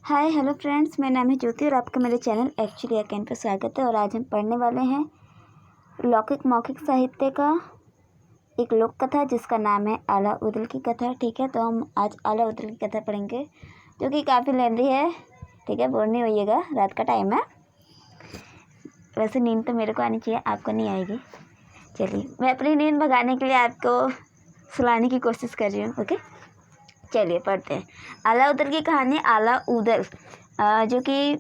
Hi hello friends, मेरा नाम है ज्योति और आपका मेरे चैनल एक्चुअली अकेन पर स्वागत है। और आज हम पढ़ने वाले हैं लौकिक मौखिक साहित्य का एक लोक कथा जिसका नाम है आला उदल की कथा। ठीक है, तो हम आज आला उदल की कथा पढ़ेंगे जो कि काफ़ी लेंदी है। ठीक है, बोर नहीं होइएगा, रात का टाइम है। वैसे नींद तो मेरे को आनी चाहिए, आपको नहीं आएगी। चलिए, मैं अपनी नींद भगाने के लिए आपको सुलाने की कोशिश कर रही हूँ। ओके, चलिए पढ़ते हैं। आला उदल की कहानी। आला उदल जो कि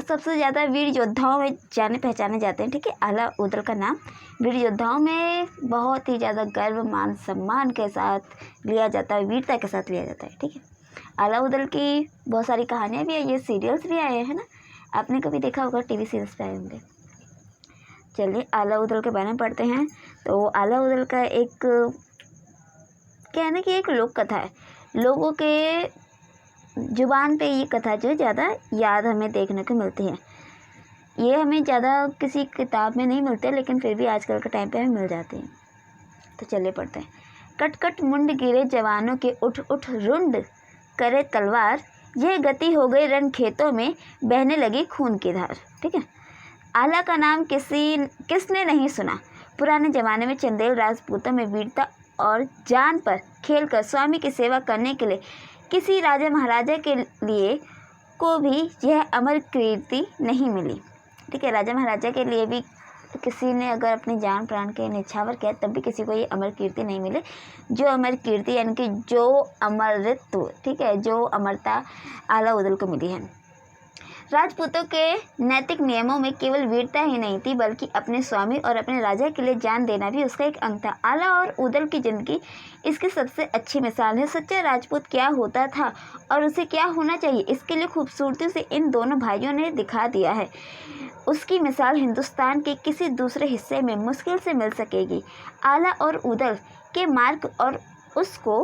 सबसे ज़्यादा वीर योद्धाओं में जाने पहचाने जाते हैं। ठीक है, आला उदल का नाम वीर योद्धाओं में बहुत ही ज़्यादा गर्व मान सम्मान के साथ लिया जाता है, वीरता के साथ लिया जाता है। ठीक है, आला उदल की बहुत सारी कहानियाँ भी है, ये सीरियल्स भी आए हैं ना, आपने कभी देखा होगा, टीवी सीरियल्स पे आए होंगे। चलिए आला उदल के बारे में पढ़ते हैं। तो आला उदल का एक क्या है ना कि एक लोक कथा है। लोगों के जुबान पे ये कथा जो है ज़्यादा याद हमें देखने को मिलती है। ये हमें ज़्यादा किसी किताब में नहीं मिलते, लेकिन फिर भी आजकल के टाइम पे हमें मिल जाती हैं। तो चलिए पढ़ते हैं। कट कट मुंड गिरे जवानों के, उठ उठ रुंड करे तलवार, यह गति हो गई रण खेतों में, बहने लगी खून की धार। ठीक है, आला का नाम किसने नहीं सुना। पुराने ज़माने में चंदेल राजपूतों में वीरता और जान पर खेलकर स्वामी की सेवा करने के लिए किसी राजा महाराजा के लिए को भी यह अमर कीर्ति नहीं मिली। ठीक है, राजा महाराजा के लिए भी किसी ने अगर अपनी जान प्राण के निछावर किया तब भी किसी को ये अमर कीर्ति नहीं मिली। जो अमर कीर्ति यानी कि जो अमरत्व, ठीक है, जो अमरता आला उदल को मिली है। राजपूतों के नैतिक नियमों में केवल वीरता ही नहीं थी, बल्कि अपने स्वामी और अपने राजा के लिए जान देना भी उसका एक अंग था। आला और उदल की जिंदगी इसकी सबसे अच्छी मिसाल है। सच्चा राजपूत क्या होता था और उसे क्या होना चाहिए, इसके लिए खूबसूरती से इन दोनों भाइयों ने दिखा दिया है। उसकी मिसाल हिंदुस्तान के किसी दूसरे हिस्से में मुश्किल से मिल सकेगी। आला और उदल के मार्ग और उसको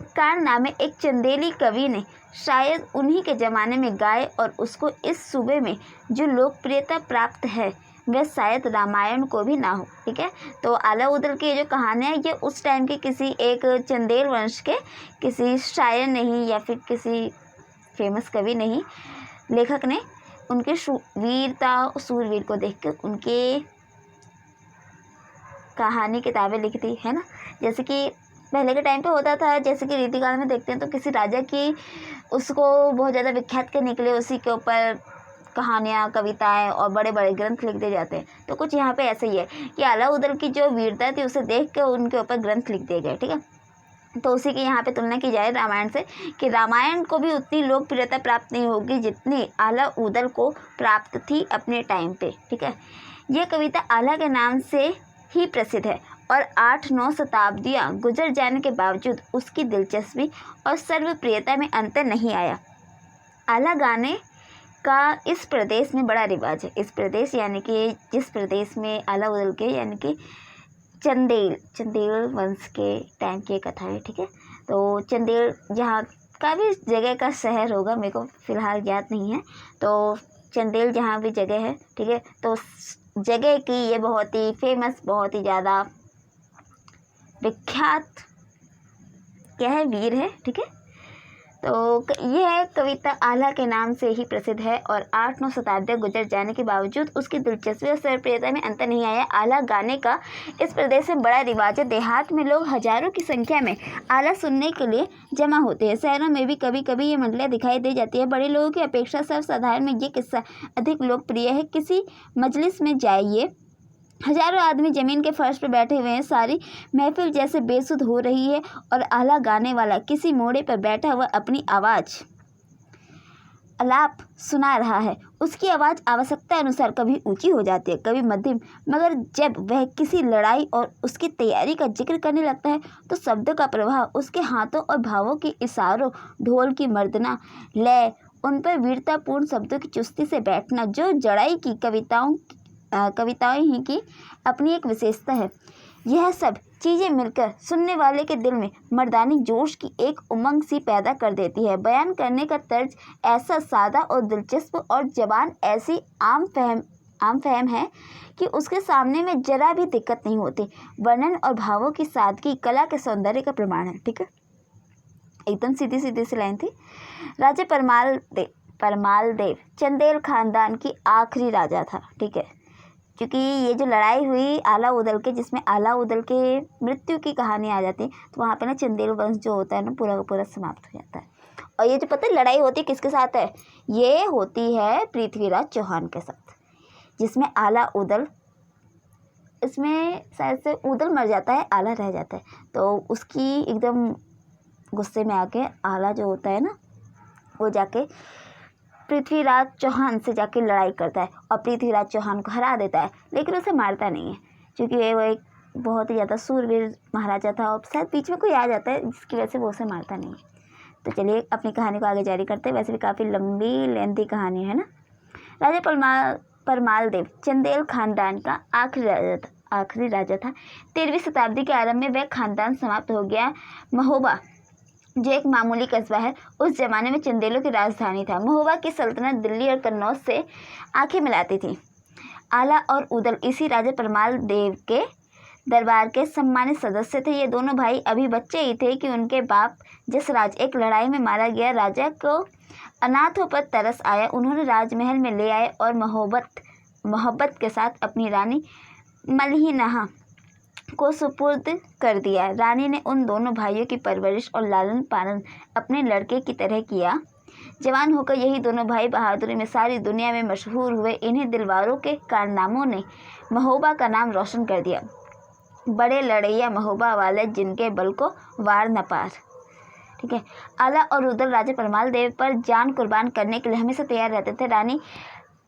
कारनामे एक चंदेली कवि ने शायद उन्हीं के ज़माने में गाए, और उसको इस सूबे में जो लोकप्रियता प्राप्त है वह शायद रामायण को भी ना हो। ठीक है, तो आला उदल की जो कहानियाँ ये उस टाइम के किसी एक चंदेल वंश के किसी शायर नहीं या फिर किसी फेमस कवि नहीं, लेखक ने उनके वीरता सूरवीर को देख कर उनके कहानी किताबें लिखी थी, है ना। जैसे कि पहले के टाइम पे होता था, जैसे कि रीतिकाल में देखते हैं तो किसी राजा की उसको बहुत ज़्यादा विख्यात करने के लिए उसी के ऊपर कहानियाँ, कविताएं और बड़े बड़े ग्रंथ लिख दिए जाते हैं। तो कुछ यहाँ पे ऐसे ही है कि आला उदल की जो वीरता थी उसे देख के उनके ऊपर ग्रंथ लिख दिए गए। ठीक है, तो उसी की यहाँ पे तुलना की जाए रामायण से, कि रामायण को भी उतनी लोकप्रियता प्राप्त नहीं होगी जितनी आला उदल को प्राप्त थी अपने टाइम पे। ठीक है, यह कविता आला के नाम से ही प्रसिद्ध है और 8-9 शताब्दियाँ गुजर जाने के बावजूद उसकी दिलचस्पी और सर्वप्रियता में अंतर नहीं आया। आला गाने का इस प्रदेश में बड़ा रिवाज है। इस प्रदेश यानी कि जिस प्रदेश में आला उदल के यानी कि चंदेल वंश के टाइम की कथा है। ठीक है, तो चंदेल जहाँ का भी जगह का शहर होगा, मेरे को फ़िलहाल याद नहीं है, तो चंदेल जहाँ भी जगह है, ठीक है, तो जगह की ये बहुत ही फेमस, बहुत ही ज़्यादा विख्यात क्या है, वीर है। ठीक है, तो यह कविता आला के नाम से ही प्रसिद्ध है और 8-9 शताब्दियाँ गुजर जाने के बावजूद उसकी दिलचस्पी और सर्वप्रियता में अंतर नहीं आया। आला गाने का इस प्रदेश में बड़ा रिवाज है। देहात में लोग हजारों की संख्या में आला सुनने के लिए जमा होते हैं। शहरों में भी कभी कभी ये मंडलियाँ दिखाई दे जाती है। बड़े लोगों की अपेक्षा सर्वसाधारण में ये किस्सा अधिक लोकप्रिय है। किसी मजलिस में जाइए, हजारों आदमी जमीन के फर्श पर बैठे हुए हैं, सारी महफिल जैसे बेसुध हो रही है और आला गाने वाला किसी मोड़े पर बैठा हुआ अपनी आलाप सुना रहा है। उसकी आवाज़ आवश्यकता अनुसार कभी ऊंची हो जाती है, कभी मध्यम, मगर जब वह किसी लड़ाई और उसकी तैयारी का जिक्र करने लगता है तो शब्दों का प्रभाव, उसके हाथों और भावों के इशारों, ढोल की मर्दना, लय, उन पर वीरतापूर्ण शब्दों की चुस्ती से बैठना, जो जड़ाई की कविताएं ही की अपनी एक विशेषता है। यह सब चीज़ें मिलकर सुनने वाले के दिल में मर्दानी जोश की एक उमंग सी पैदा कर देती है। बयान करने का तर्ज ऐसा सादा और दिलचस्प और ज़बान ऐसी आम फहम है कि उसके सामने में जरा भी दिक्कत नहीं होती। वर्णन और भावों की सादगी कला के सौंदर्य का प्रमाण है। ठीक है, एकदम सीधी सीधी सी लाइन थी। राजा परमाल देव चंदेल खानदान की आखिरी राजा था। ठीक है, क्योंकि ये जो लड़ाई हुई आला उदल के, जिसमें आला उदल के मृत्यु की कहानी आ जाती है, तो वहाँ पे ना चंदेल वंश जो होता है ना पूरा का पूरा समाप्त हो जाता है। और ये जो पता है लड़ाई होती है किसके साथ है, ये होती है पृथ्वीराज चौहान के साथ, जिसमें आला उदल, इसमें शायद से उदल मर जाता है, आला रह जाता है। तो उसकी एकदम गुस्से में आके आला जो होता है ना, वो जाके पृथ्वीराज चौहान से जाके लड़ाई करता है और पृथ्वीराज चौहान को हरा देता है, लेकिन उसे मारता नहीं है, क्योंकि वो एक बहुत ही ज़्यादा सूरवीर महाराजा था। और शायद बीच में कोई आ जाता है जिसकी वजह से वो उसे मारता नहीं है। तो चलिए अपनी कहानी को आगे जारी करते हैं। वैसे भी काफ़ी लंबी लेंथी कहानी है ना। राजा परमाल देव चंदेल खानदान का आखिरी राजा था। 13वीं शताब्दी के आरंभ में वह खानदान समाप्त हो गया। महोबा जो एक मामूली कस्बा है, उस जमाने में चंदेलों की राजधानी था। महोबा की सल्तनत दिल्ली और कन्नौज से आंखें मिलाती थी। आला और उदल इसी राजा परमाल देव के दरबार के सम्मानित सदस्य थे। ये दोनों भाई अभी बच्चे ही थे कि उनके बाप जसराज एक लड़ाई में मारा गया। राजा को अनाथों पर तरस आया, उन्होंने राजमहल में ले आए और मोहब्बत के साथ अपनी रानी मलहीनहा को सुपुर्द कर दिया। रानी ने उन दोनों भाइयों की परवरिश और लालन पालन अपने लड़के की तरह किया। जवान होकर यही दोनों भाई बहादुरी में सारी दुनिया में मशहूर हुए। इन्हीं दिलवारों के कारनामों ने महोबा का नाम रोशन कर दिया। बड़े लड़ैया महोबा वाले, जिनके बल को वार न पार। ठीक है, आला और उदल राजा परमाल देव पर जान कुर्बान करने के लिए हमेशा तैयार रहते थे। रानी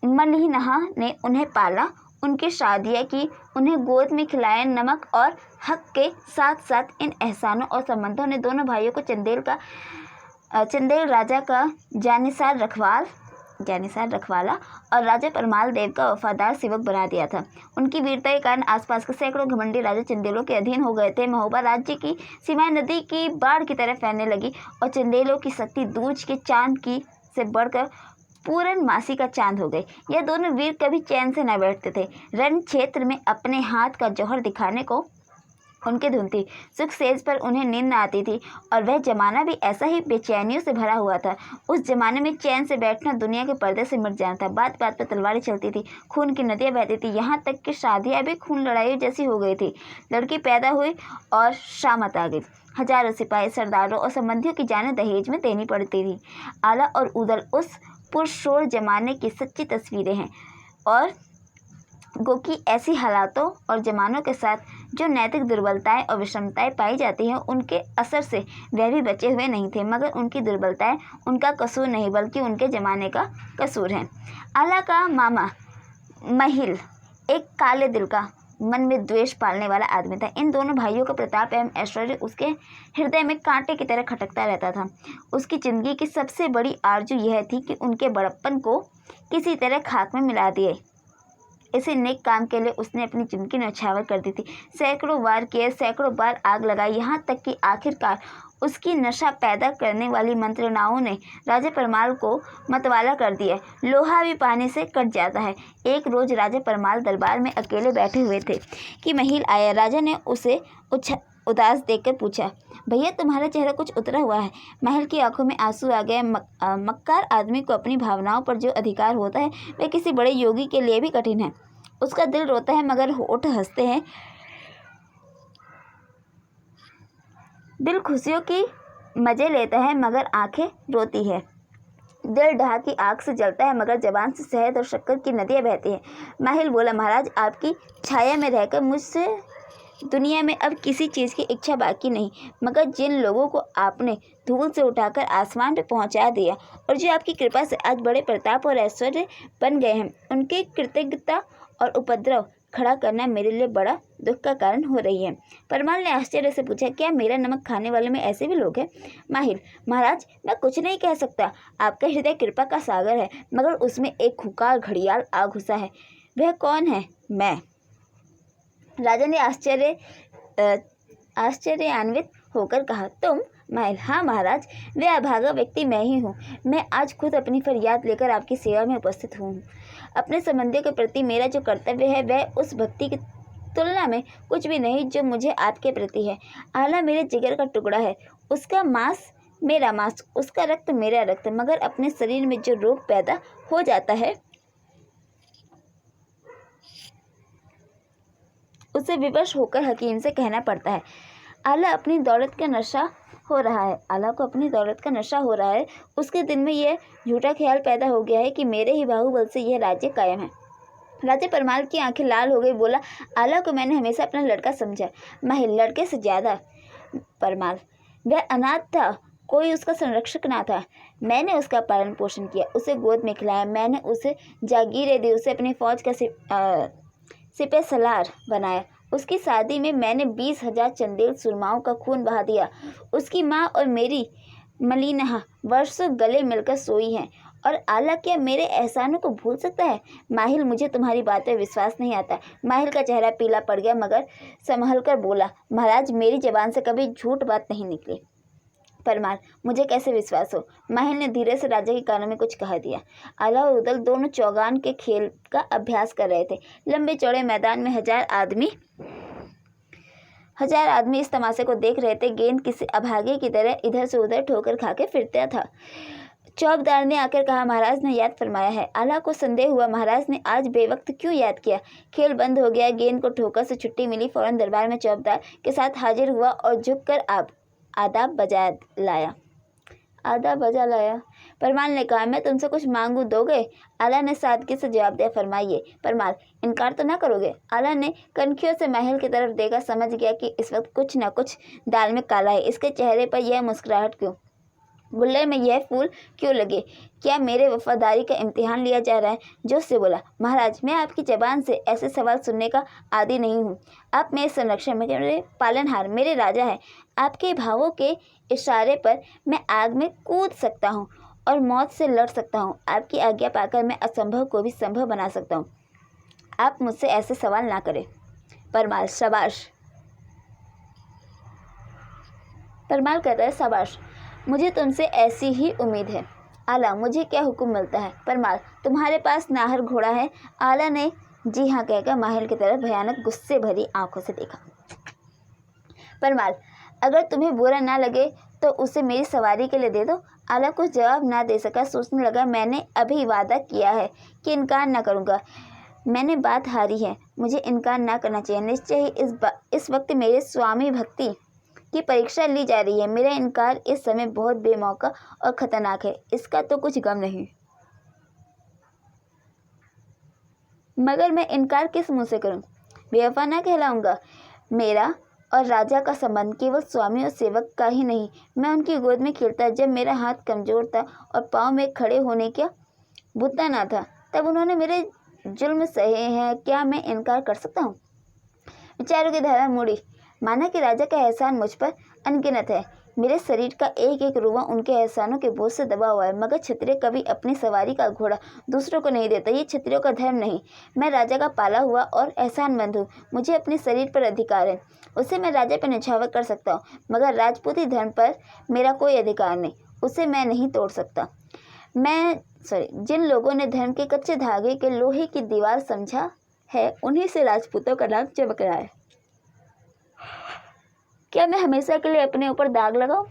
मलहीनहा ने उन्हें पाला, उनकी शादियाँ की, उन्हें गोद में खिलाया। नमक और हक के साथ साथ इन एहसानों और संबंधों ने दोनों भाइयों को चंदेल राजा का जानिसार रखवाला और राजा परमाल देव का वफादार सेवक बना दिया था। उनकी वीरता के कारण आसपास के सैकड़ों घमंडी राजा चंदेलों के अधीन हो गए थे। महोबा राज्य की सीमाएं नदी की बाढ़ की तरह फैलने लगी और चंदेलों की शक्ति दूज के चांद की से बढ़कर पूरनमासी का चांद हो गई। यह दोनों वीर कभी चैन से न बैठते थे। रण क्षेत्र में अपने हाथ का जौहर दिखाने को उनकी धुन थी। सुख सेज पर उन्हें नींद न आती थी और वह जमाना भी ऐसा ही बेचैनियों से भरा हुआ था। उस जमाने में चैन से बैठना दुनिया के पर्दे से मिट जाना था। बात बात पर तलवारें चलती थी, खून की नदियाँ बहती थी, यहाँ तक कि शादियाँ भी खून लड़ाई जैसी हो गई थी। लड़की पैदा हुई और शामत आ गई। हजारों सिपाही, सरदारों और संबंधियों की जानें दहेज में देनी पड़ती थी। आला और उदल उस पुरशोर जमाने की सच्ची तस्वीरें हैं और गो की ऐसी हालातों और जमानों के साथ जो नैतिक दुर्बलताएं और विषमताएं पाई जाती हैं, उनके असर से वह भी बचे हुए नहीं थे। मगर उनकी दुर्बलताएं उनका कसूर नहीं, बल्कि उनके ज़माने का कसूर है। आला का मामा महिल एक काले दिल का, मन में द्वेष पालने वाला आदमी था। इन दोनों भाइयों का प्रताप एवं ऐश्वर्य उसके हृदय में कांटे की तरह खटकता रहता था। उसकी जिंदगी की सबसे बड़ी आरजू यह थी कि उनके बड़प्पन को किसी तरह खाक में मिला दिए। इसी नेक काम के लिए उसने अपनी जिंदगी न्यौछावर कर दी थी। सैकड़ों वार किए, सैकड़ों बार आग लगाई, यहाँ तक कि आखिरकार उसकी नशा पैदा करने वाली मंत्रणाओं ने राजा परमाल को मतवाला कर दिया। लोहा भी पानी से कट जाता है। एक रोज राजा परमाल दरबार में अकेले बैठे हुए थे कि महिल आया। राजा ने उसे उदास देखकर पूछा, भैया तुम्हारा चेहरा कुछ उतरा हुआ है। महल की आंखों में आंसू आ गए। मक्कार आदमी को अपनी भावनाओं पर जो अधिकार होता है वह किसी बड़े योगी के लिए भी कठिन है। उसका दिल रोता है मगर होठ हंसते हैं। दिल खुशियों की मजे लेता है मगर आंखें रोती है। दिल ढहा की आग से जलता है मगर जबान से शहद और शक्कर की नदियाँ बहती हैं। माहिल बोला, महाराज आपकी छाया में रहकर मुझसे दुनिया में अब किसी चीज़ की इच्छा बाकी नहीं, मगर जिन लोगों को आपने धूल से उठाकर आसमान पे पहुंचा दिया और जो आपकी कृपा से आज बड़े प्रताप और ऐश्वर्य बन गए हैं, उनकी कृतज्ञता और उपद्रव खड़ा करना मेरे लिए बड़ा दुख का कारण हो रही है। परमाल ने आश्चर्य से पूछा, क्या मेरा नमक खाने वाले में ऐसे भी लोग हैं? माहिल, महाराज मैं कुछ नहीं कह सकता। आपका हृदय कृपा का सागर है, मगर उसमें एक खुंखार घड़ियाल आ घुसा है। वह कौन है? मैं। राजा ने आश्चर्यान्वित होकर कहा, तुम? माहिल, हाँ महाराज, वह अभागा व्यक्ति मैं ही हूँ। मैं आज खुद अपनी फरियाद लेकर आपकी सेवा में उपस्थित हूँ। अपने संबंधियों के प्रति मेरा जो कर्तव्य है वह उस भक्ति की तुलना में कुछ भी नहीं जो मुझे आपके प्रति है। आला मेरे जिगर का टुकड़ा है, उसका मांस मेरा मांस, उसका रक्त मेरा रक्त, मगर अपने शरीर में जो रोग पैदा हो जाता है उसे विवश होकर हकीम से कहना पड़ता है। आला अपनी दौलत का नशा हो रहा है, आला को अपनी दौलत का नशा हो रहा है। उसके दिल में यह झूठा ख्याल पैदा हो गया है कि मेरे ही बाहुबल से यह राज्य कायम है। राजा परमाल की आंखें लाल हो गई। बोला, आला को मैंने हमेशा अपना लड़का समझा। महिल, लड़के से ज्यादा। परमाल, वह अनाथ था, कोई उसका संरक्षक ना था। मैंने उसका पालन पोषण किया, उसे गोद में खिलाया, मैंने उसे जागीरें दी, उसे अपनी फौज का सिपह सलार बनाया। उसकी शादी में मैंने 20,000 चंदेल सुरमाओं का खून बहा दिया। उसकी माँ और मेरी मलिनहा वर्षों गले मिलकर सोई हैं, और आला क्या मेरे एहसानों को भूल सकता है? माहिल, मुझे तुम्हारी बात पर विश्वास नहीं आता। माहिल का चेहरा पीला पड़ गया, मगर संभल कर बोला, महाराज, मेरी जबान से कभी झूठ बात नहीं निकली। परमाल, मुझे कैसे विश्वास हो? माहिल ने धीरे से राजा के कानों में कुछ कहा दिया। आला और उदल दोनों चौगान के खेल का अभ्यास कर रहे थे। लंबे चौड़े मैदान में हजार आदमी इस तमाशे को देख रहे थे। गेंद किसी अभागे की तरह इधर से उधर ठोकर खा के फिरता था। चौबदार ने आकर कहा, महाराज ने याद फरमाया है। आला को संदेह हुआ, महाराज ने आज बेवक्त क्यों याद किया? खेल बंद हो गया। गेंद को ठोकर से छुट्टी मिली। फौरन दरबार में चौबदार के साथ हाजिर हुआ और झुककर आदाब बजा लाया। परमाल ने कहा, मैं तुमसे कुछ मांगू, दोगे? आला ने सादगी से जवाब दिया, फरमाइए। परमाल, इनकार तो ना करोगे? आला ने कनखियों से महल की तरफ देखा, समझ गया कि इस वक्त कुछ न कुछ दाल में काला है। इसके चेहरे पर यह मुस्कुराहट क्यों? गुल्लर में यह फूल क्यों लगे? क्या मेरे वफादारी का इम्तिहान लिया जा रहा है? जोश से बोला, महाराज, मैं आपकी जबान से ऐसे सवाल सुनने का आदी नहीं हूँ। आप मेरे संरक्षण, मेरे पालनहार, मेरे राजा हैं। आपके भावों के इशारे पर मैं आग में कूद सकता हूँ और मौत से लड़ सकता हूँ। आपकी आज्ञा पाकर मैं असंभव को भी संभव बना सकता हूँ। आप मुझसे ऐसे सवाल ना करें। परमाल, शाबाश। परमाल कहता है, शाबाश, मुझे तुमसे ऐसी ही उम्मीद है। आला, मुझे क्या हुक्म मिलता है? परमाल, तुम्हारे पास नाहर घोड़ा है। आला ने जी हाँ कहकर माहिल की तरफ भयानक गुस्से भरी आंखों से देखा। परमाल, अगर तुम्हें बुरा ना लगे तो उसे मेरी सवारी के लिए दे दो। आला कुछ जवाब ना दे सका। सोचने लगा, मैंने अभी वादा किया है कि इनकार ना करूँगा। मैंने बात हारी है, मुझे इनकार ना करना चाहिए। निश्चय ही इस वक्त मेरे स्वामी भक्ति की परीक्षा ली जा रही है। मेरा इनकार इस समय बहुत बेमौका और खतरनाक है। इसका तो कुछ गम नहीं, मगर मैं इनकार किस मुंह से करूं? बेवफा ना कहलाऊंगा। मेरा और राजा का संबंध केवल स्वामी और सेवक का ही नहीं। मैं उनकी गोद में खेलता जब मेरा हाथ कमजोर था और पाँव में खड़े होने का बुत्ता ना था, तब उन्होंने मेरे जुल्म सहे हैं। क्या मैं इनकार कर सकता हूँ? विचारों की धारा मुड़ी। माना कि राजा का एहसान मुझ पर अनगिनत है। मेरे शरीर का एक एक रुआ उनके एहसानों के बोझ से दबा हुआ है, मगर क्षत्रिय कभी अपनी सवारी का घोड़ा दूसरों को नहीं देता। ये क्षत्रियों का धर्म नहीं। मैं राजा का पाला हुआ और एहसानमंद हूँ। मुझे अपने शरीर पर अधिकार है, उसे मैं राजा पर न्यौछावर कर सकता हूँ, मगर राजपूती धर्म पर मेरा कोई अधिकार नहीं, उसे मैं नहीं तोड़ सकता। जिन लोगों ने धर्म के कच्चे धागे के लोहे की दीवार समझा है, उन्हीं से राजपूतों का नाम चमक रहा है। क्या मैं हमेशा के लिए अपने ऊपर दाग लगाऊं?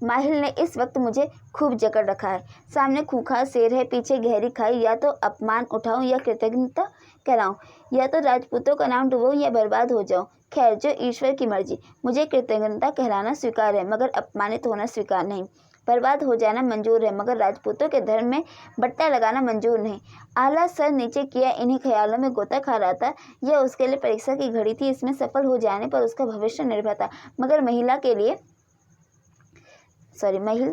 माहिल ने इस वक्त मुझे खूब जकड़ रखा है। सामने खूंखार शेर है, पीछे गहरी खाई। या तो अपमान उठाऊं या कृतज्ञता कहलाऊं, या तो राजपूतों का नाम डुबाऊं या बर्बाद हो जाऊं। खैर, जो ईश्वर की मर्जी। मुझे कृतज्ञता कहलाना स्वीकार है, मगर अपमानित होना स्वीकार नहीं। बर्बाद हो जाना मंजूर है, मगर राजपूतों के धर्म में बट्टा लगाना मंजूर नहीं। आला सर नीचे किया इन्हीं ख्यालों में गोता खा रहा था। यह उसके लिए परीक्षा की घड़ी थी। इसमें सफल हो जाने पर उसका भविष्य निर्भर था, मगर महिल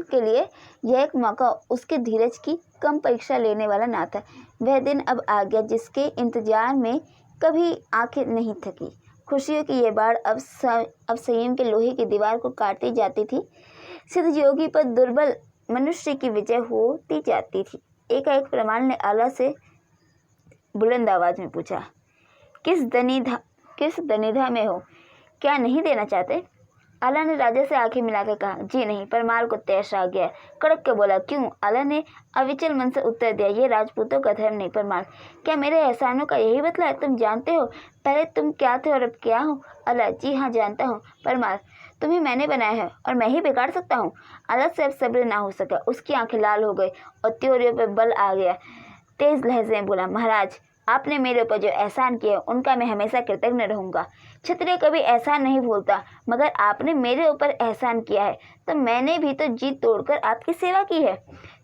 के लिए यह एक मौका उसके धीरज की कम परीक्षा लेने वाला ना था। वह दिन अब आ गया जिसके इंतजार में कभी आंखें नहीं थकी। खुशियों की यह बाढ़ अब संयम के लोहे की दीवार को काटती जाती थी। सिद्ध योगी पर दुर्बल मनुष्य की विजय होती जाती थी। एकाएक परमाल ने आला से बुलंद आवाज में पूछा, किस दनिधा में हो? क्या नहीं देना चाहते? आला ने राजा से आंखें मिलाकर कहा, जी नहीं। परमाल को तैश आ गया। कड़क के बोला, क्यों? आला ने अविचल मन से उत्तर दिया, ये राजपूतों का धर्म नहीं। परमाल, क्या मेरे एहसानों का यही बदला है? तुम जानते हो पहले तुम क्या थे और अब क्या हो? आला, जी हाँ जानता हूँ। परमाल, तुम्हें मैंने बनाया है और मैं ही बिगाड़ सकता हूँ? आला से अब सब्र ना हो सका, उसकी आंखें लाल हो गई और त्योरियों पर बल आ गया। तेज लहजे में बोला, महाराज, आपने मेरे ऊपर जो एहसान किया उनका मैं हमेशा कृतज्ञ रहूंगा। क्षत्रिय कभी एहसान नहीं भूलता, मगर आपने मेरे ऊपर एहसान किया है तो मैंने भी तो जी तोड़कर आपकी सेवा की है।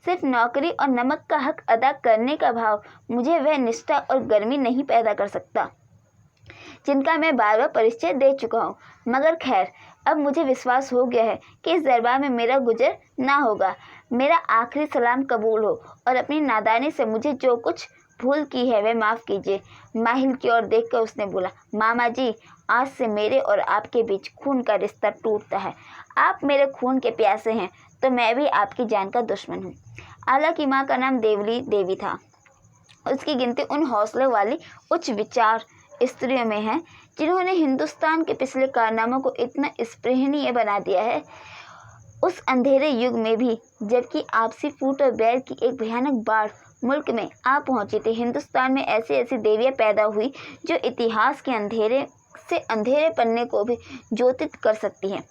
सिर्फ नौकरी और नमक का हक अदा करने का भाव मुझे वह निष्ठा और गर्मी नहीं पैदा कर सकता जिनका मैं बार बार परिचय दे चुका हूँ। मगर खैर, अब मुझे विश्वास हो गया है कि इस दरबार में मेरा गुजर ना होगा। मेरा आखिरी सलाम कबूल हो और अपनी नादानी से मुझे जो कुछ भूल की है वह माफ़ कीजिए। माहिल की ओर देखकर उसने बोला, मामा जी, आज से मेरे और आपके बीच खून का रिश्ता टूटता है। आप मेरे खून के प्यासे हैं तो मैं भी आपकी जान का दुश्मन हूँ। आला की माँ का नाम देवली देवी था। उसकी गिनती उन हौसले वाली उच्च विचार स्त्रियों में है जिन्होंने हिंदुस्तान के पिछले कारनामों को इतना स्पृहणीय बना दिया है। उस अंधेरे युग में भी, जबकि आपसी फूट और बैर की एक भयानक बाढ़ मुल्क में आ पहुंची थी, हिंदुस्तान में ऐसी ऐसी देवियां पैदा हुई जो इतिहास के अंधेरे से अंधेरे पन्ने को भी ज्योतित कर सकती हैं।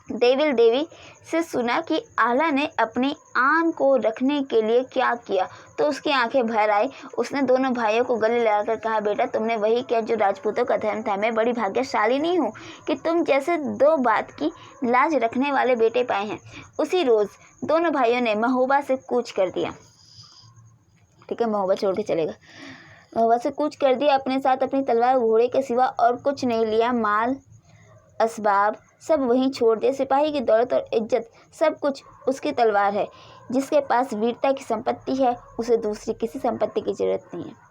देविल देवी से सुना कि आला ने अपनी आन को रखने के लिए क्या किया तो उसकी आंखें भर आई। उसने दोनों भाइयों को गले लगाकर कहा, बेटा, तुमने वही किया जो राजपूतों का धर्म था। मैं बड़ी भाग्यशाली नहीं हूँ कि तुम जैसे दो बात की लाज रखने वाले बेटे पाए हैं। उसी रोज़ दोनों भाइयों ने महोबा से कूच कर दिया। ठीक है, महोबा छोड़ के चलेगा। महोबा से कूच कर दिया। अपने साथ अपनी तलवार, घोड़े के सिवा और कुछ नहीं लिया। माल असबाब सब वहीं छोड़ दे। सिपाही की दौलत और इज्जत सब कुछ उसकी तलवार है। जिसके पास वीरता की संपत्ति है उसे दूसरी किसी संपत्ति की जरूरत नहीं है।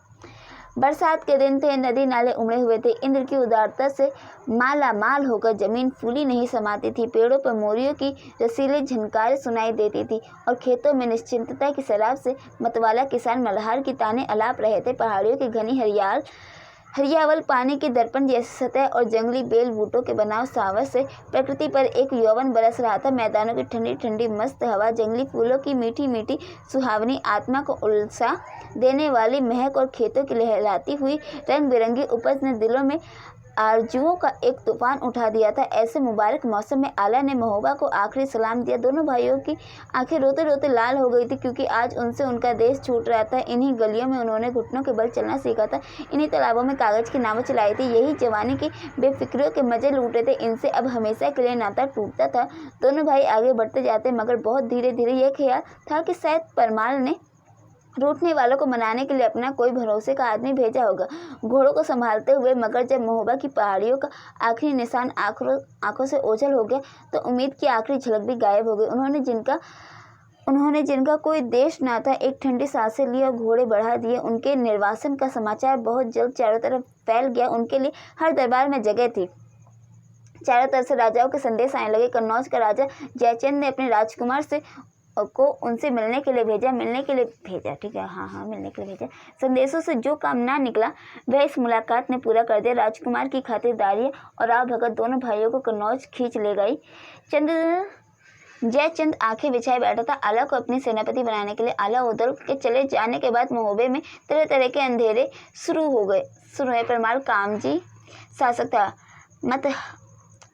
बरसात के दिन थे, नदी नाले उमड़े हुए थे। इंद्र की उदारता से माला माल होकर जमीन फूली नहीं समाती थी। पेड़ों पर मोरियों की रसीली झनकारें सुनाई देती थी और खेतों में निश्चिंतता की शराब से मतवाला किसान मल्हार की ताने अलाप रहे थे। पहाड़ियों की घनी हरियावल पानी की दर्पण जैसी सतह और जंगली बेल बूटों के बनाव सावर से प्रकृति पर एक यौवन बरस रहा था। मैदानों की ठंडी ठंडी मस्त हवा, जंगली फूलों की मीठी मीठी सुहावनी आत्मा को उल्सा देने वाली महक और खेतों की लहराती हुई रंग बिरंगी उपज ने दिलों में आरजुओं का एक तूफान उठा दिया था। ऐसे मुबारक मौसम में आला ने महोबा को आखिरी सलाम दिया। दोनों भाइयों की आंखें रोते रोते लाल हो गई थी, क्योंकि आज उनसे उनका देश छूट रहा था। इन्हीं गलियों में उन्होंने घुटनों के बल चलना सीखा था। इन्हीं तालाबों में कागज की नावें चलाई थी। यही जवानी की बेफिक्रियों के मजे लूटे थे। इनसे अब हमेशा के लिए नाता टूटता था। दोनों भाई आगे बढ़ते जाते, मगर बहुत धीरे धीरे। यह ख्याल था कि शायद परमाल ने रूठने वालों को मनाने के लिए अपना कोई भरोसे का आदमी भेजा होगा। घोड़ों को संभालते हुए, मगर जब महोबा की पहाड़ियों का आखिरी निशान आंखों से ओझल हो गया तो उम्मीद की आखिरी झलक भी गायब हो गई। उन्होंने जिनका कोई देश ना था, एक ठंडी सांसें ली और घोड़े बढ़ा दिए। उनके निर्वासन का समाचार बहुत जल्द चारों तरफ फैल गया। उनके लिए हर दरबार में जगह थी। चारों तरफ से राजाओं के संदेश आने लगे। कन्नौज का राजा जयचंद ने अपने राजकुमार को उनसे मिलने के लिए भेजा। ठीक है, हाँ, मिलने के लिए भेजा। संदेशों से जो काम ना निकला वह इस मुलाकात ने पूरा कर दिया। राजकुमार की खातिरदारी और राव भगत दोनों भाइयों को कन्नौज खींच ले गई। जयचंद आंखें बिछाए बैठा था आला को अपनी सेनापति बनाने के लिए। आला उदल के चले जाने के बाद महोबे में तरह तरह के अंधेरे शुरू हुए। परमाल कामजी शासक था।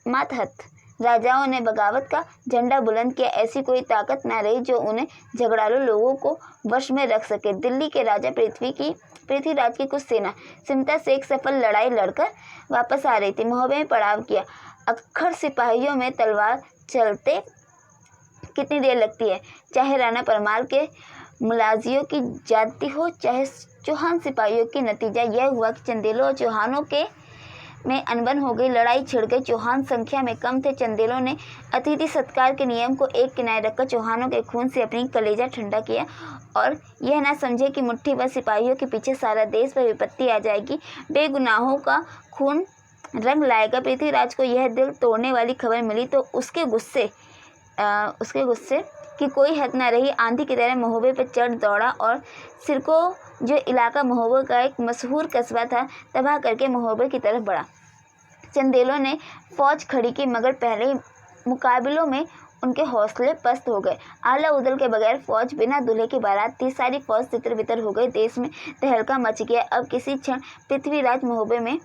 मतहत राजाओं ने बगावत का झंडा बुलंद किया। ऐसी कोई ताकत न रही जो उन्हें झगड़ालू लोगों को वश में रख सके। दिल्ली के राजा पृथ्वीराज की कुछ सेना सिमटा से एक सफल लड़ाई लड़कर वापस आ रही थी। महोबे में पड़ाव किया। अक्खर सिपाहियों में तलवार चलते कितनी देर लगती है, चाहे राणा परमाल के मुलाजियों की जाति हो, चाहे चौहान सिपाहियों की। नतीजा यह हुआ कि चंदेलों और चौहानों के में अनबन हो गई। लड़ाई छिड़ गई। चौहान संख्या में कम थे। चंदेलों ने अतिथि सत्कार के नियम को एक किनारे रखकर चौहानों के खून से अपनी कलेजा ठंडा किया और यह ना समझे कि मुट्ठी भर सिपाहियों के पीछे सारा देश पर विपत्ति आ जाएगी। बेगुनाहों का खून रंग लाएगा। पृथ्वीराज को यह दिल तोड़ने वाली खबर मिली तो उसके गुस्से की कोई हद न रही। आंधी की तरह महोबे पर चढ़ दौड़ा और सिरको, जो इलाका महोबे का एक मशहूर कस्बा था, तबाह करके महोबे की तरफ बढ़ा। चंदेलों ने फौज खड़ी की, मगर पहले मुकाबलों में उनके हौसले पस्त हो गए। आला उदल के बगैर फौज बिना दूल्हे की बारात थी। सारी फौज तितर बितर हो गई। देश में तहलका मच गया। अब किसी क्षण पृथ्वीराज महोबे में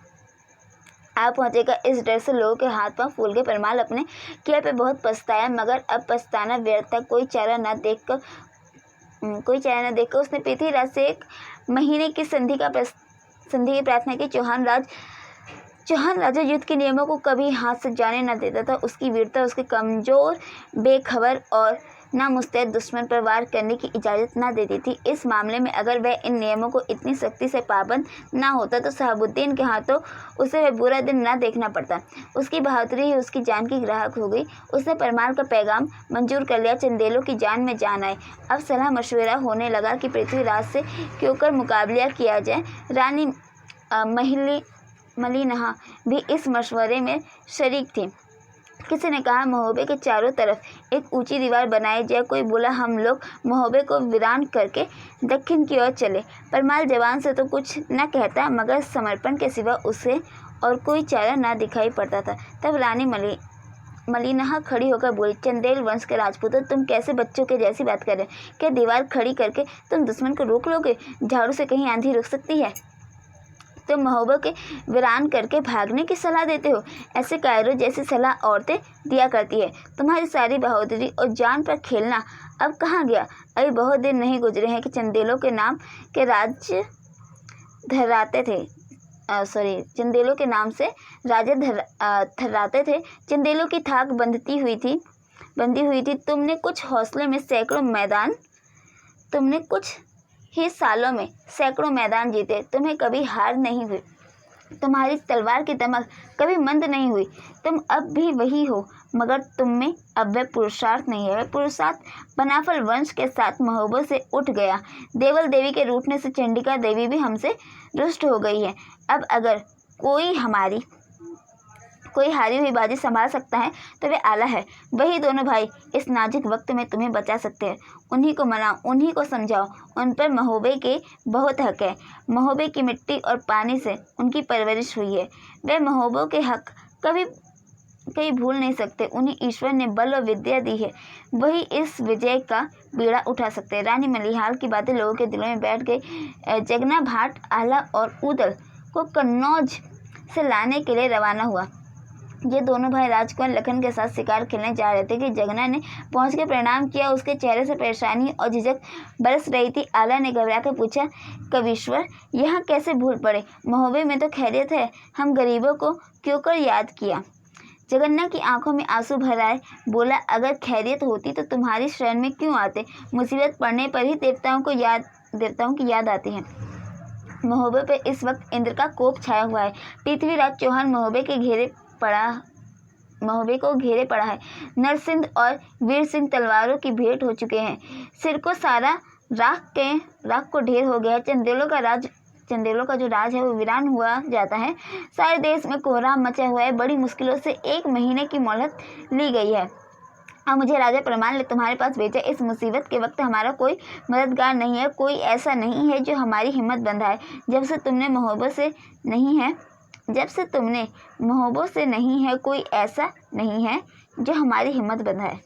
आ पहुँचेगा। इस डर से लोगों के हाथ पांव फूल गए। परमाल अपने किए पे बहुत पछताया, मगर अब पछताना व्यर्थ था। कोई चारा न देखकर उसने पृथ्वीराज से 1 महीने की संधि की प्रार्थना की। चौहान राजा युद्ध के नियमों को कभी हाथ से जाने न देता था। उसकी वीरता उसके कमजोर, बेखबर और नामुस्तैद दुश्मन पर वार करने की इजाज़त न देती थी। इस मामले में अगर वह इन नियमों को इतनी सख्ती से पाबंद न होता तो शहाबुद्दीन के हाथों उसे वह बुरा दिन न देखना पड़ता। उसकी बहादुरी ही उसकी जान की ग्राहक हो गई। उसने परमाल का पैगाम मंजूर कर लिया। चंदेलों की जान में जान आए। अब सलाह मशवरा होने लगा कि पृथ्वीराज से क्यों कर मुकाबला किया जाए। रानी मलिनहा भी इस मशवरे में शरीक थी। किसी ने कहा महोबे के चारों तरफ एक ऊंची दीवार बनाई जाए। कोई बोला हम लोग महोबे को वीरान करके दक्षिण की ओर चले। परमाल जवान से तो कुछ न कहता, मगर समर्पण के सिवा उसे और कोई चारा न दिखाई पड़ता था। तब रानी मलिनहा खड़ी होकर बोली, चंदेल वंश के राजपूतों, तुम कैसे बच्चों के जैसी बात कर रहे हो? क्या दीवार खड़ी करके तुम दुश्मन को रोक लोगे? झाड़ू से कहीं आंधी रुक सकती है? तुम महोबे के वीरान करके भागने की सलाह देते हो? ऐसे कायरों जैसी सलाह औरतें दिया करती है। तुम्हारी सारी बहादुरी और जान पर खेलना अब कहाँ गया? अभी बहुत दिन नहीं गुजरे हैं कि चंदेलों के नाम के राज्य धर्राते थे। चंदेलों के नाम से राज्य थर्राते थे। चंदेलों की थाक बंधी हुई थी। तुमने कुछ ही सालों में सैकड़ों मैदान जीते। तुम्हें कभी हार नहीं हुई। तुम्हारी तलवार की दमक कभी मंद नहीं हुई। तुम अब भी वही हो, मगर तुम में अब वह पुरुषार्थ नहीं है। वह पुरुषार्थ बनाफल वंश के साथ महोबे से उठ गया। देवल देवी के रूठने से चंडिका देवी भी हमसे रुष्ट हो गई है। अब अगर कोई हारी हुई बाजी संभाल सकता है तो वे आला है। वही दोनों भाई इस नाजुक वक्त में तुम्हें बचा सकते हैं। उन्हीं को मनाओ, उन्हीं को समझाओ। उन पर महोबे के बहुत हक है। महोबे की मिट्टी और पानी से उनकी परवरिश हुई है। वे महोबों के हक कभी भूल नहीं सकते। उन्हें ईश्वर ने बल और विद्या दी है। वही इस विजय का बीड़ा उठा सकते हैं। रानी मलिहाल की बातें लोगों के दिलों में बैठ गई। जगना भाट, आला और उदल को कन्नौज से लाने के लिए रवाना हुआ। ये दोनों भाई राजकुमार लखन के साथ शिकार खेलने जा रहे थे कि जगना ने पहुंच के प्रणाम किया। उसके चेहरे से परेशानी और झिझक बरस रही थी। आला ने घबरा कर पूछा, कविश्वर, यहाँ कैसे भूल पड़े? महोबे में तो खैरियत है। हम गरीबों को क्यों कर याद किया? जगन्ना की आंखों में आंसू भर आए। बोला, अगर खैरियत होती तो तुम्हारी शरण में क्यों आते? मुसीबत पड़ने पर ही देवताओं की याद आती है। महोबे पर इस वक्त इंद्र का कोप छाया हुआ है। पृथ्वीराज चौहान महोबे को घेरे पड़ा है। नरसिंह और वीर सिंह तलवारों की भेंट हो चुके हैं। सिर को सारा राख को ढेर हो गया है। चंदेलों का जो राज है वो वीरान हुआ जाता है। सारे देश में कोहराम मचा हुआ है। बड़ी मुश्किलों से 1 महीने की मोहलत ली गई है। अब मुझे राजा परमाल ने तुम्हारे पास भेजा। इस मुसीबत के वक्त हमारा कोई मददगार नहीं है। कोई ऐसा नहीं है जो हमारी हिम्मत बंधाए। जब से तुमने महोबे से नहीं है, कोई ऐसा नहीं है जो हमारी हिम्मत बंधाए।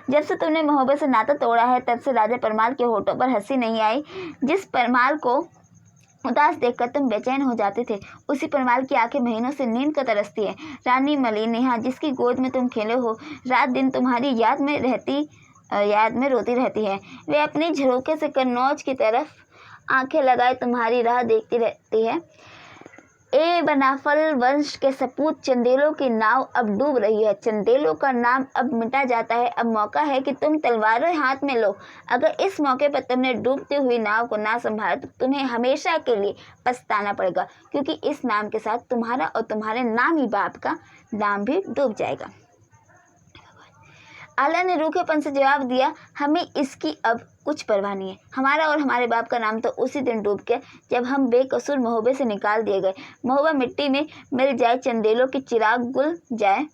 जब से तुमने महोबे से नाता तोड़ा है, तब से राजा परमाल के होठों पर हंसी नहीं आई। जिस परमाल को उदास देखकर तुम बेचैन हो जाते थे, उसी परमाल की आंखें महीनों से नींद को तरसती है। रानी मलिनेहा, जिसकी गोद में तुम खेले हो, रात दिन तुम्हारी याद में रोती रहती है। वे अपनी झरोखे से कन्नौज की तरफ आंखें लगाए तुम्हारी राह देखती रहती है। ए बनाफल वंश के सपूत, चंदेलों की नाव अब डूब रही है। चंदेलों का नाम अब मिटा जाता है। अब मौका है कि तुम तलवारें हाथ में लो। अगर इस मौके पर तुमने डूबती हुई नाव को ना संभाला तो तुम्हें हमेशा के लिए पछताना पड़ेगा, क्योंकि इस नाम के साथ तुम्हारा और तुम्हारे नामी बाप का नाम भी डूब जाएगा। आला ने रूखेपन से जवाब दिया, हमें इसकी अब कुछ परवाह नहीं है। हमारा और हमारे बाप का नाम तो उसी दिन डूब गया जब हम बेकसूर महोबे से निकाल दिए गए। महोबा मिट्टी में मिल जाए, चंदेलों की चिराग गुल जाए।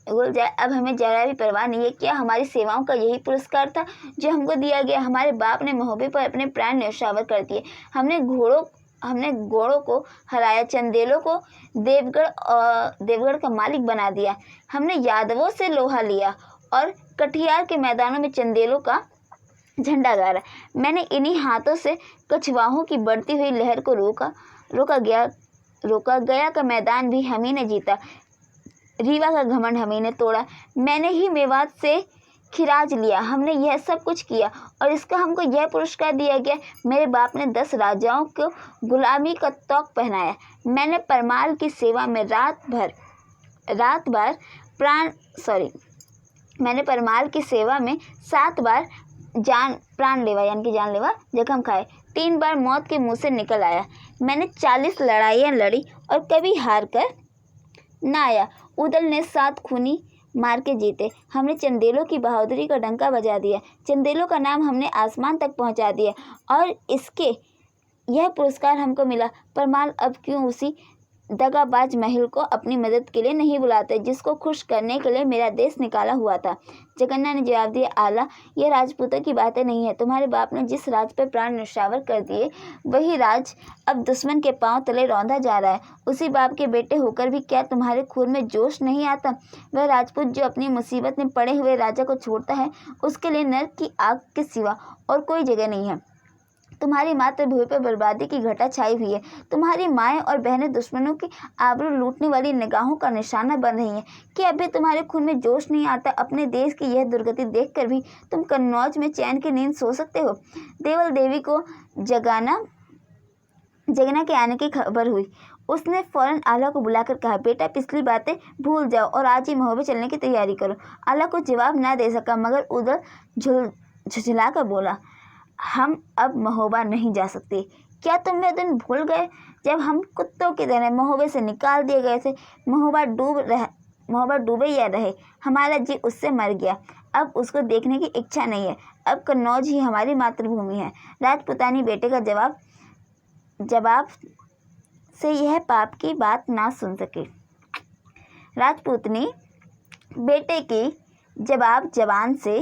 अब हमें जरा भी परवाह नहीं है। क्या हमारी सेवाओं का यही पुरस्कार था जो हमको दिया गया? हमारे बाप ने महोबे पर अपने प्राण न्यौछावर कर दिए। हमने घोड़ों को हराया, चंदेलों को देवगढ़ का मालिक बना दिया। हमने यादवों से लोहा लिया और कटियार के मैदानों में चंदेलों का झंडा गाड़ा। मैंने इन्हीं हाथों से कछवाहों की बढ़ती हुई लहर को रोका गया रोका, गया का मैदान भी हम ही ने जीता, रीवा का घमंड हम ही ने तोड़ा, मैंने ही मेवात से खिराज लिया, हमने यह सब कुछ किया और इसका हमको यह पुरस्कार दिया गया। मेरे बाप ने 10 राजाओं को गुलामी का तौक पहनाया, मैंने परमाल की सेवा में मैंने परमाल की सेवा में 7 बार जानलेवा जख्म खाए, 3 बार मौत के मुंह से निकल आया, मैंने 40 लड़ाइयाँ लड़ी और कभी हार कर ना आया। उदल ने 7 खूनी मार के जीते, हमने चंदेलों की बहादुरी का डंका बजा दिया, चंदेलों का नाम हमने आसमान तक पहुंचा दिया और इसके यह पुरस्कार हमको मिला। परमाल अब क्यों उसी दगाबाज महल को अपनी मदद के लिए नहीं बुलाते जिसको खुश करने के लिए मेरा देश निकाला हुआ था। जगन्ना ने जवाब दिया, आला, ये राजपूतों की बातें नहीं है, तुम्हारे बाप ने जिस राज पर प्राण न्यौछावर कर दिए वही राज अब दुश्मन के पांव तले रौंदा जा रहा है। उसी बाप के बेटे होकर भी क्या तुम्हारे खून में जोश नहीं आता? वह राजपूत जो अपनी मुसीबत में पड़े हुए राजा को छोड़ता है उसके लिए नर्क की आग के सिवा और कोई जगह नहीं है। तुम्हारी मातृभूमि पर बर्बादी की घटा छाई हुई है, तुम्हारी माएँ और बहनें दुश्मनों की आबरू लूटने वाली निगाहों का निशाना बन रही हैं। कि अभी तुम्हारे खून में जोश नहीं आता? अपने देश की यह दुर्गति देखकर भी तुम कन्नौज में चैन की नींद सो सकते हो? देवल देवी को जगना के आने की खबर हुई, उसने फौरन आला को बुलाकर कहा, बेटा पिछली बातें भूल जाओ और आज ही महोबे चलने की तैयारी करो। आला को जवाब ना दे सका मगर उधर झुझला कर बोला, हम अब महोबा नहीं जा सकते। क्या तुम वह दिन भूल गए जब हम कुत्तों की तरह महोबे से निकाल दिए गए थे? महोबा डूबे या रहे, हमारा जी उससे मर गया, अब उसको देखने की इच्छा नहीं है। अब कन्नौज ही हमारी मातृभूमि है। राजपुतानी बेटे का जवाब से यह पाप की बात ना सुन सके। राजपूतनी बेटे की जवाब जबान से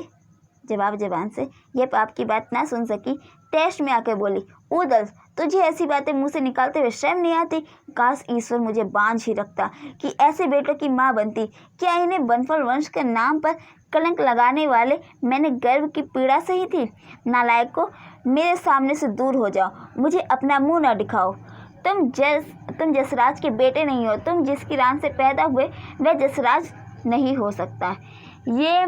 यह पाप की बात ना सुन सकी, टेस्ट में आकर बोली, उदल, तुझे ऐसी बातें मुंह से निकालते हुए शर्म नहीं आती? काश ईश्वर मुझे बांझ ही रखता कि ऐसे बेटों की माँ बनती। क्या इन्हें बनफल वंश के नाम पर कलंक लगाने वाले मैंने गर्व की पीड़ा सही थी? नालायकों, मेरे सामने से दूर हो जाओ, मुझे अपना मुंह न दिखाओ। तुम जसराज के बेटे नहीं हो, तुम जिसकी रान से पैदा हुए वह जसराज नहीं हो सकता। ये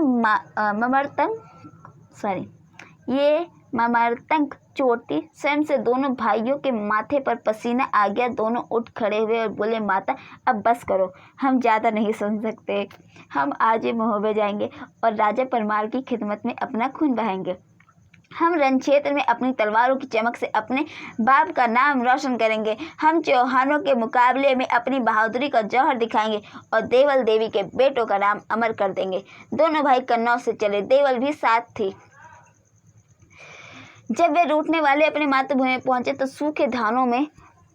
ममरतंक चोटी स्वयं से दोनों भाइयों के माथे पर पसीना आ गया। दोनों उठ खड़े हुए और बोले, माता अब बस करो, हम ज़्यादा नहीं सुन सकते। हम आज ही महोबे जाएंगे और राजा परमाल की खिदमत में अपना खून बहाएंगे। हम रण क्षेत्र में अपनी तलवारों की चमक से अपने बाप का नाम रोशन करेंगे। हम चौहानों के मुकाबले में अपनी बहादुरी का जौहर दिखाएंगे और देवल देवी के बेटों का नाम अमर कर देंगे। दोनों भाई कन्नौज से चले, देवल भी साथ थी। जब वे रूठने वाले अपने मातृभूमि में पहुंचे तो सूखे धानों में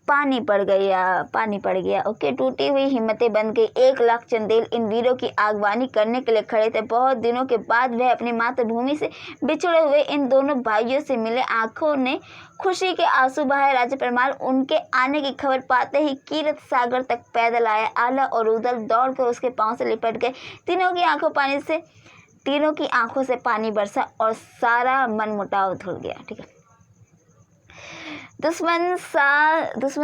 पानी पड़ गया। ओके, टूटी हुई हिम्मतें बन गई। 1 लाख चंदेल इन वीरों की आगवानी करने के लिए खड़े थे। बहुत दिनों के बाद वह अपनी मातृभूमि से बिछड़े हुए इन दोनों भाइयों से मिले। आंखों ने खुशी के आंसू बहाए। राजा परमाल उनके आने की खबर पाते ही कीरत सागर तक पैदल आया। आला और उदल दौड़कर उसके पांव से लिपट गए। तीनों की आंखों से पानी बरसा और सारा मनमुटाव धुल गया। ठीक है, दुश्मन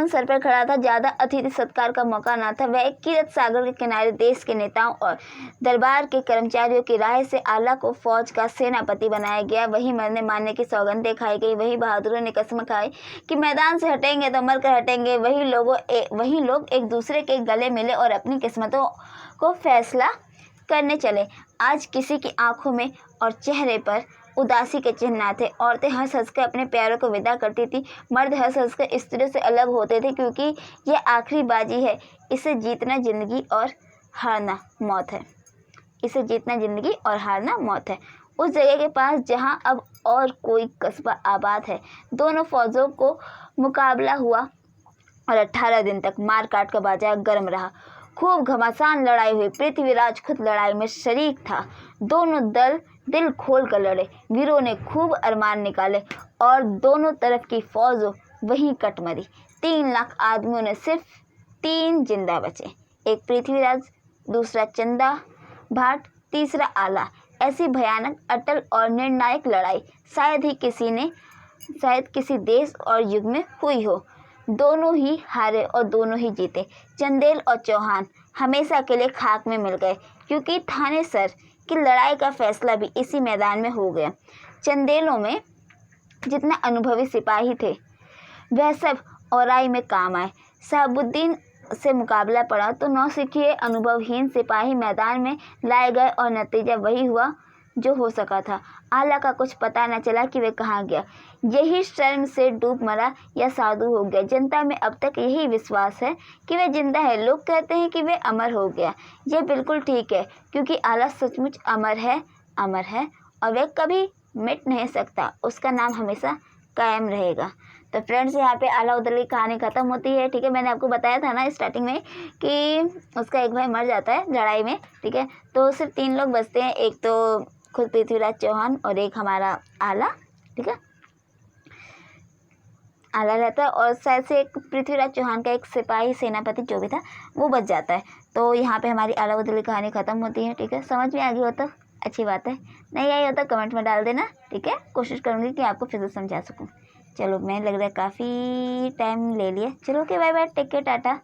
सर पर खड़ा था। ज्यादा अतिथि सत्कार का मौका ना था। वह कीरत सागर के किनारे देश के नेताओं और दरबार के कर्मचारियों की राय से आला को फौज का सेनापति बनाया गया। वही मरने मारने की सौगंधें खाई गई। वही बहादुरों ने कसम खाई कि मैदान से हटेंगे तो मरकर हटेंगे। वही लोग एक दूसरे के गले मिले और अपनी किस्मतों को फैसला करने चले। आज किसी की आंखों में और चेहरे पर उदासी के चिन्ह न थे। औरतें हंस हंस कर अपने प्यारों को विदा करती थी। मर्द हंस हंस कर स्त्रियों से अलग होते थे, क्योंकि यह आखिरी बाजी है। इसे जीतना जिंदगी और हारना मौत है। उस जगह के पास जहां अब और कोई कस्बा आबाद है। दोनों फौजों को मुकाबला हुआ और 18 दिन तक मार काट का बाजार गर्म रहा। खूब घमासान लड़ाई हुई। पृथ्वीराज खुद लड़ाई में शरीक था। दोनों दल दिल खोल कर लड़े। वीरों ने खूब अरमान निकाले और दोनों तरफ की फौज वहीं कट मरी। 3 लाख आदमियों ने सिर्फ 3 जिंदा बचे। एक पृथ्वीराज, दूसरा चंदा भाट, तीसरा आला। ऐसी भयानक, अटल और निर्णायक लड़ाई शायद किसी देश और युग में हुई हो। दोनों ही हारे और दोनों ही जीते। चंदेल और चौहान हमेशा के लिए खाक में मिल गए, क्योंकि थानेसर की लड़ाई का फैसला भी इसी मैदान में हो गया। चंदेलों में जितने अनुभवी सिपाही थे वह सब औराई में काम आए। शहाबुद्दीन से मुकाबला पड़ा तो नौसिखिए अनुभवहीन सिपाही मैदान में लाए गए और नतीजा वही हुआ जो हो सका था। आला का कुछ पता न चला कि वह कहाँ गया। यही शर्म से डूब मरा या साधु हो गया। जनता में अब तक यही विश्वास है कि वह जिंदा है। लोग कहते हैं कि वह अमर हो गया। यह बिल्कुल ठीक है, क्योंकि आला सचमुच अमर है और वह कभी मिट नहीं सकता। उसका नाम हमेशा कायम रहेगा। तो फ्रेंड्स, यहाँ पे आला उदल की कहानी ख़त्म होती है। ठीक है, मैंने आपको बताया था ना स्टार्टिंग में कि उसका एक भाई मर जाता है लड़ाई में। ठीक है, तो सिर्फ 3 लोग बचते हैं, एक तो खुद पृथ्वीराज चौहान और एक हमारा आला। ठीक है, आला रहता है और शायद से एक पृथ्वीराज चौहान का एक सिपाही सेनापति जो भी था वो बच जाता है। तो यहाँ पे हमारी आला उदल की कहानी ख़त्म होती है। ठीक है, समझ में आ गई हो तो अच्छी बात है, नहीं आई हो तो कमेंट में डाल देना। ठीक है, कोशिश करूँगी कि आपको फिर से समझा सकूँ। चलो, मैं लग रहा है काफ़ी टाइम ले लिया। चलो, okay, bye bye, take care, Tata.